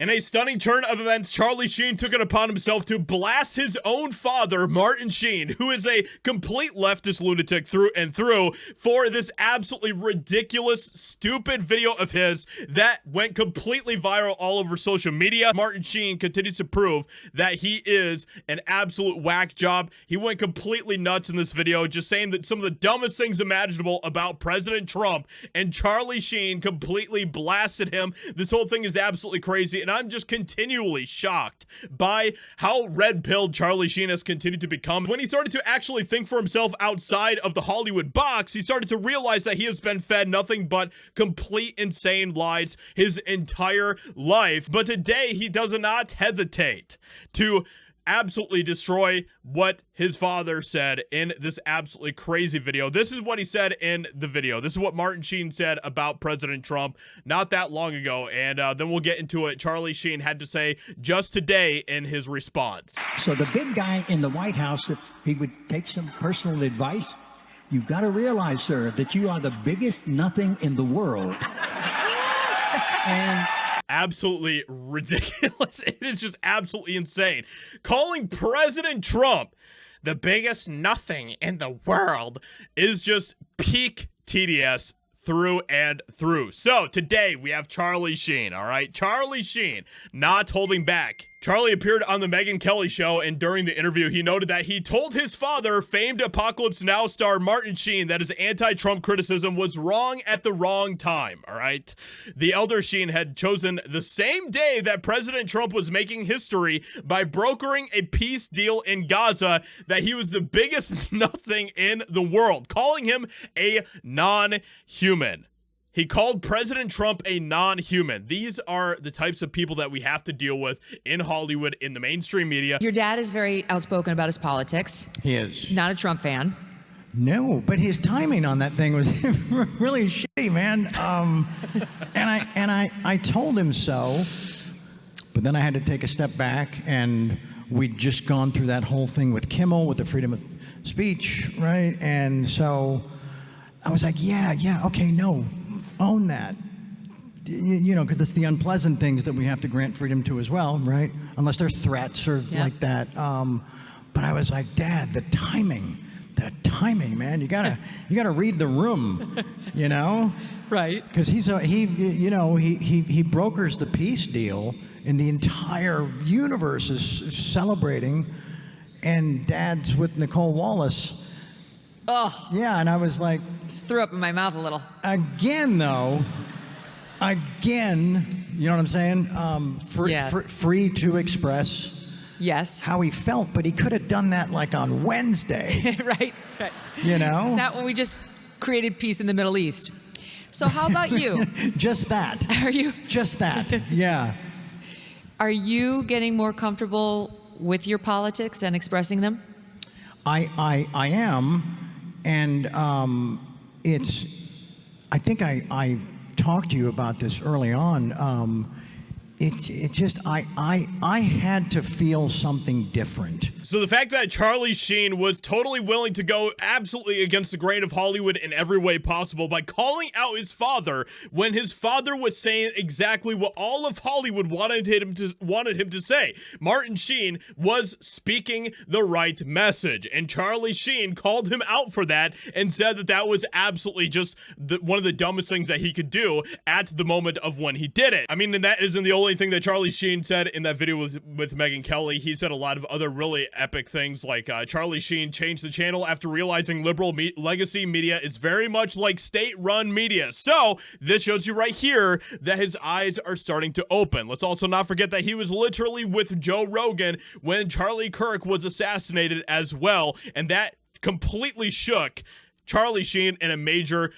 In a stunning turn of events, Charlie Sheen took it upon himself to blast his own father, Martin Sheen, who is a complete leftist lunatic through and through, for this absolutely ridiculous, stupid video of his that went completely viral all over social media. Martin Sheen continues to prove that he is an absolute whack job. He went completely nuts in this video, just saying that some of the dumbest things imaginable about President Trump, and Charlie Sheen completely blasted him. This whole thing is absolutely crazy, and I'm just continually shocked by how red-pilled Charlie Sheen has continued to become. When he started to actually think for himself outside of the Hollywood box, he started to realize that he has been fed nothing but complete insane lies his entire life. But today, he does not hesitate to absolutely destroy what his father said in this absolutely crazy video. This is what he said in the video. This is what Martin Sheen said about President Trump not that long ago, and then we'll get into it. Charlie Sheen had to say just today in his response. So the big guy in the White House, if he would take some personal advice, you've got to realize, sir, that you are the biggest nothing in the world. And absolutely ridiculous. It is just absolutely insane. Calling President Trump the biggest nothing in the world is just peak TDS through and through. So today we have Charlie Sheen, all right? Charlie Sheen not holding back. Charlie appeared on the Megyn Kelly show, and during the interview, he noted that he told his father, famed Apocalypse Now star Martin Sheen, that his anti-Trump criticism was wrong at the wrong time, all right? The elder Sheen had chosen the same day that President Trump was making history by brokering a peace deal in Gaza that he was the biggest nothing in the world, calling him a non-human. He called President Trump a non-human. These are the types of people that we have to deal with in Hollywood, in the mainstream media. Your dad is very outspoken about his politics. He is. Not a Trump fan. No, but his timing on that thing was really shitty, man. And I told him so, but then I had to take a step back, and we'd just gone through that whole thing with Kimmel, with the freedom of speech, right? And so I was like, yeah, okay, no. Own that, you know, because it's the unpleasant things that we have to grant freedom to as well, right? Unless they're threats or like that. But I was like, Dad, the timing, man. You gotta read the room, you know? Right. Because he brokers the peace deal, and the entire universe is celebrating, and Dad's with Nicole Wallace. Oh. Yeah, and I was like, just threw up in my mouth a little. Again, you know what I'm saying? Free to express how he felt, but he could have done that like on Wednesday. Right. You know? Not when we just created peace in the Middle East. So how about you? Just that. Are you? Just that, yeah. Are you getting more comfortable with your politics and expressing them? I am. And I think I talked to you about this early on. I had to feel something different. So the fact that Charlie Sheen was totally willing to go absolutely against the grain of Hollywood in every way possible by calling out his father when his father was saying exactly what all of Hollywood wanted him to say. Martin Sheen was speaking the right message, and Charlie Sheen called him out for that and said that that was absolutely just one of the dumbest things that he could do at the moment of when he did it. I mean, and that isn't the only thing that Charlie Sheen said in that video with Megyn Kelly. He said a lot of other really epic things, like Charlie Sheen changed the channel after realizing liberal legacy media is very much like state-run media. So this shows you right here that his eyes are starting to open. Let's also not forget that he was literally with Joe Rogan when Charlie Kirk was assassinated as well, and that completely shook Charlie Sheen in a major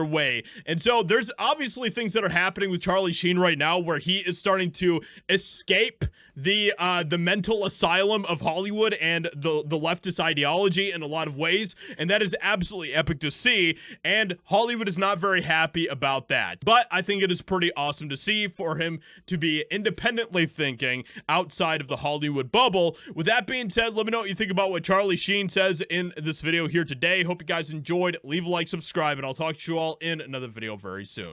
way. And so there's obviously things that are happening with Charlie Sheen right now where he is starting to escape the mental asylum of Hollywood and the leftist ideology in a lot of ways, and that is absolutely epic to see, and Hollywood is not very happy about that. But I think it is pretty awesome to see for him to be independently thinking outside of the Hollywood bubble. With that being said, let me know what you think about what Charlie Sheen says in this video here today. Hope you guys enjoyed. Leave a like, subscribe, and I'll talk to you all in another video very soon.